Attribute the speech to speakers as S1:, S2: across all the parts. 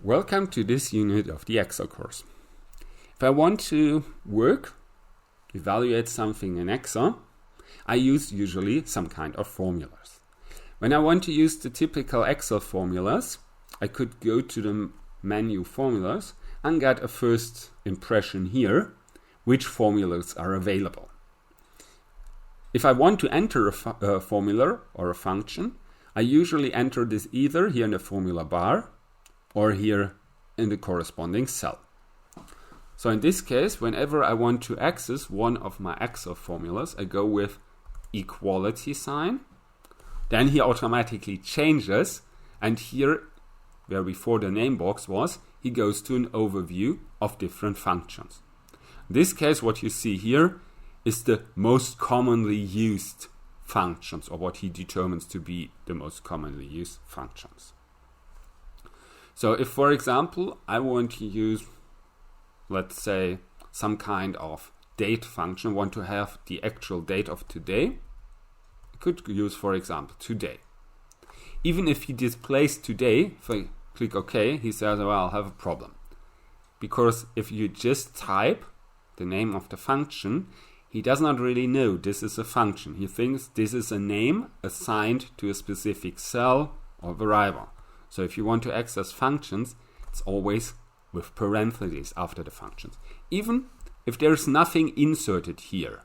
S1: Welcome to this unit of the Excel course. If I want to evaluate something in Excel, I use usually some kind of formulas. When I want to use the typical Excel formulas, I could go to the menu Formulas and get a first impression here, which formulas are available. If I want to enter a formula or a function, I usually enter this either here in the formula bar or here in the corresponding cell. So in this case, whenever I want to access one of my Excel formulas, I go with equality sign. Then he automatically changes, and here, where before the name box was, he goes to an overview of different functions. In this case, what you see here is the most commonly used functions, or what he determines to be the most commonly used functions. So if, for example, I want to use, let's say, some kind of date function, want to have the actual date of today, I could use, for example, today. Even if he displays today, if I click OK, he says, well, I'll have a problem. Because if you just type the name of the function, he does not really know this is a function. He thinks this is a name assigned to a specific cell or variable. So if you want to access functions, it's always with parentheses after the functions. Even if there's nothing inserted here,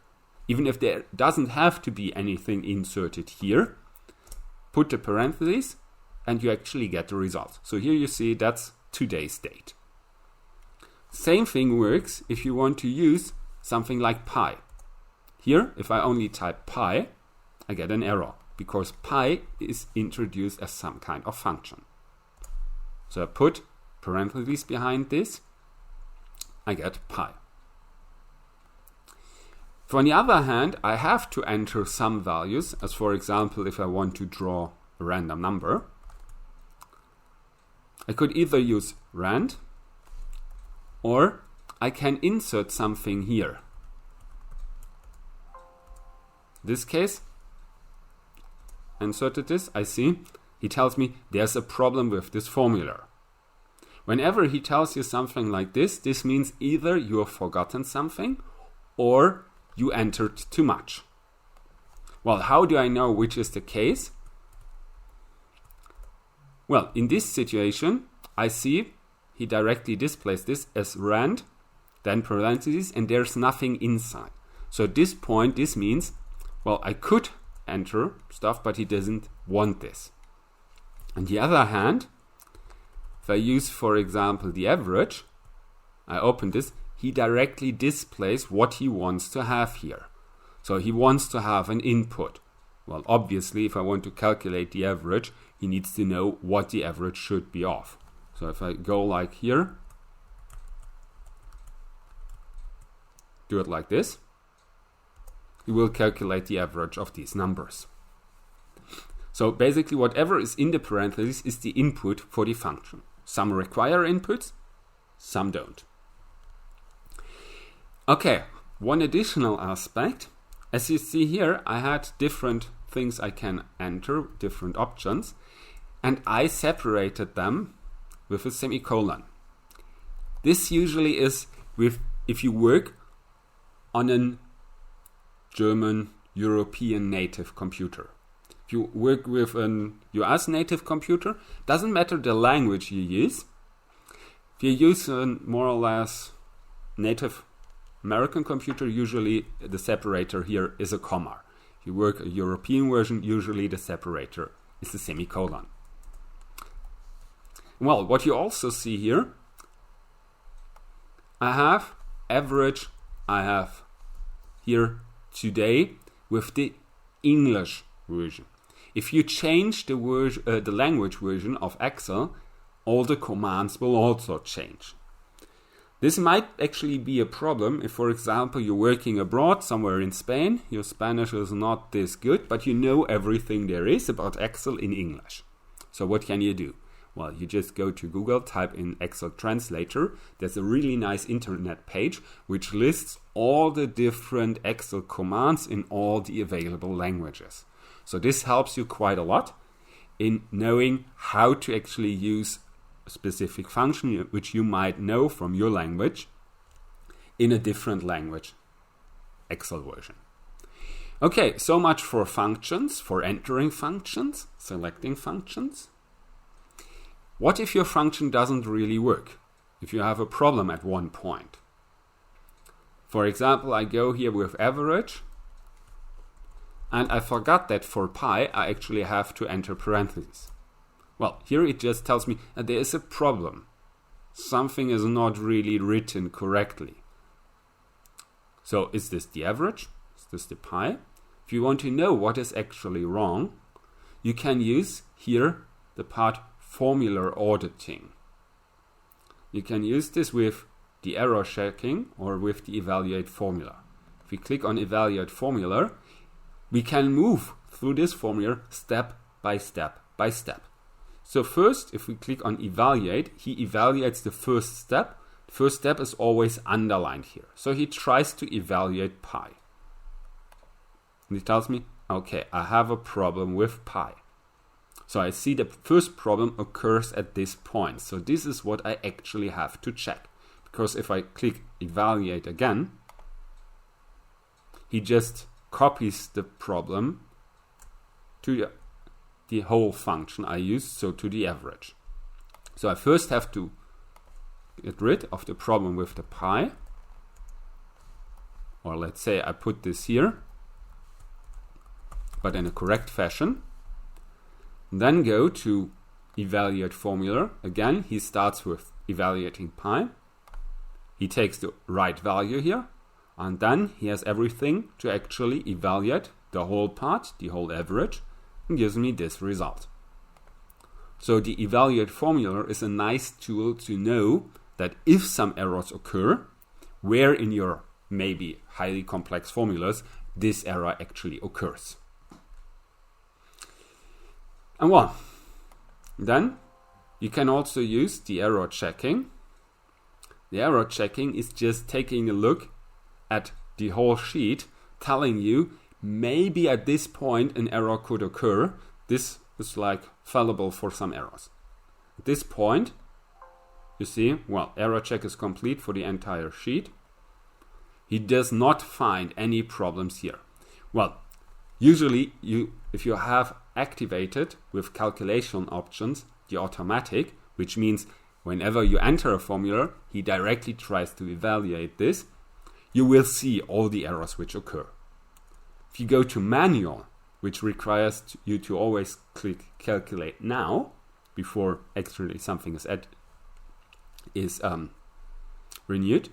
S1: even if there doesn't have to be anything inserted here, put the parentheses and you actually get the result. So here you see that's today's date. Same thing works if you want to use something like pi. Here, if I only type pi, I get an error because pi is introduced as some kind of function. So I put parentheses behind this, I get pi. On the other hand, I have to enter some values, as for example, if I want to draw a random number. I could either use rand, or I can insert something here. In this case, inserted this, I see, he tells me there's a problem with this formula. Whenever he tells you something like this, this means either you have forgotten something or you entered too much. Well, how do I know which is the case? Well, in this situation, I see he directly displays this as rand, then parentheses, and there's nothing inside. So at this point, this means, well, I could enter stuff, but he doesn't want this. On the other hand, if I use, for example, the average, I open this, he directly displays what he wants to have here. So he wants to have an input. Well, obviously, if I want to calculate the average, he needs to know what the average should be of. So if I go like here, do it like this, he will calculate the average of these numbers. So basically whatever is in the parentheses is the input for the function. Some require inputs, some don't. Okay, one additional aspect. As you see here, I had different things I can enter, different options, and I separated them with a semicolon. This usually is if you work on a German, European native computer. If you work with an US native computer, doesn't matter the language you use. If you use a more or less native American computer, usually the separator here is a comma. If you work a European version, usually the separator is a semicolon. Well, what you also see here, I have average, I have here today with the English version. If you change the language version of Excel, all the commands will also change. This might actually be a problem if, for example, you're working abroad somewhere in Spain, your Spanish is not this good, but you know everything there is about Excel in English. So what can you do? Well, you just go to Google, type in Excel Translator. There's a really nice internet page which lists all the different Excel commands in all the available languages. So this helps you quite a lot in knowing how to actually use specific function which you might know from your language in a different language Excel version. Okay, so much for functions, for entering functions, selecting functions. What if your function doesn't really work? If you have a problem at one point. For example, I go here with average, and I forgot that for pi I actually have to enter parentheses. Well, here it just tells me that there is a problem. Something is not really written correctly. So is this the average? Is this the pi? If you want to know what is actually wrong, you can use here the part formula auditing. You can use this with the error checking or with the evaluate formula. If we click on evaluate formula, we can move through this formula step by step by step. So first, if we click on evaluate, he evaluates the first step. The first step is always underlined here. So he tries to evaluate pi. And he tells me, okay, I have a problem with pi. So I see the first problem occurs at this point. So this is what I actually have to check. Because if I click evaluate again, he just copies the problem to the whole function I used, so to the average. So I first have to get rid of the problem with the pi. Or let's say I put this here, but in a correct fashion. Then go to evaluate formula. Again, he starts with evaluating pi. He takes the right value here, and then he has everything to actually evaluate the whole part, the whole average, and gives me this result. So the evaluate formula is a nice tool to know that if some errors occur, where in your maybe highly complex formulas this error actually occurs. And well, then you can also use the error checking. The error checking is just taking a look at the whole sheet, telling you maybe at this point an error could occur. This is like fallible for some errors. At this point, you see, well, error check is complete for the entire sheet. He does not find any problems here. Well, usually if you have activated with calculation options the automatic, which means whenever you enter a formula, he directly tries to evaluate this, you will see all the errors which occur. If you go to manual, which requires you to always click calculate now before actually something is renewed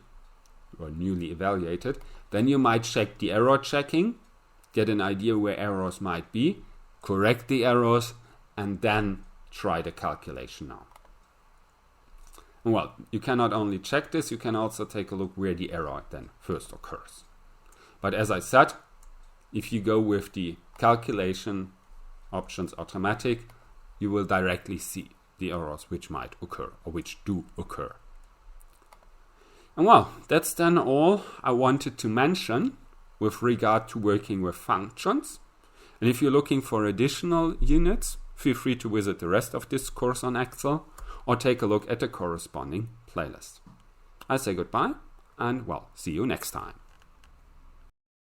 S1: or newly evaluated, then you might check the error checking, get an idea where errors might be, correct the errors, and then try the calculation now. Well, you can not only check this, you can also take a look where the error then first occurs. But as I said, if you go with the calculation options automatic, you will directly see the errors which might occur or which do occur. And well, that's then all I wanted to mention with regard to working with functions. And if you're looking for additional units, feel free to visit the rest of this course on Excel or take a look at the corresponding playlist. I say goodbye and well, see you next time.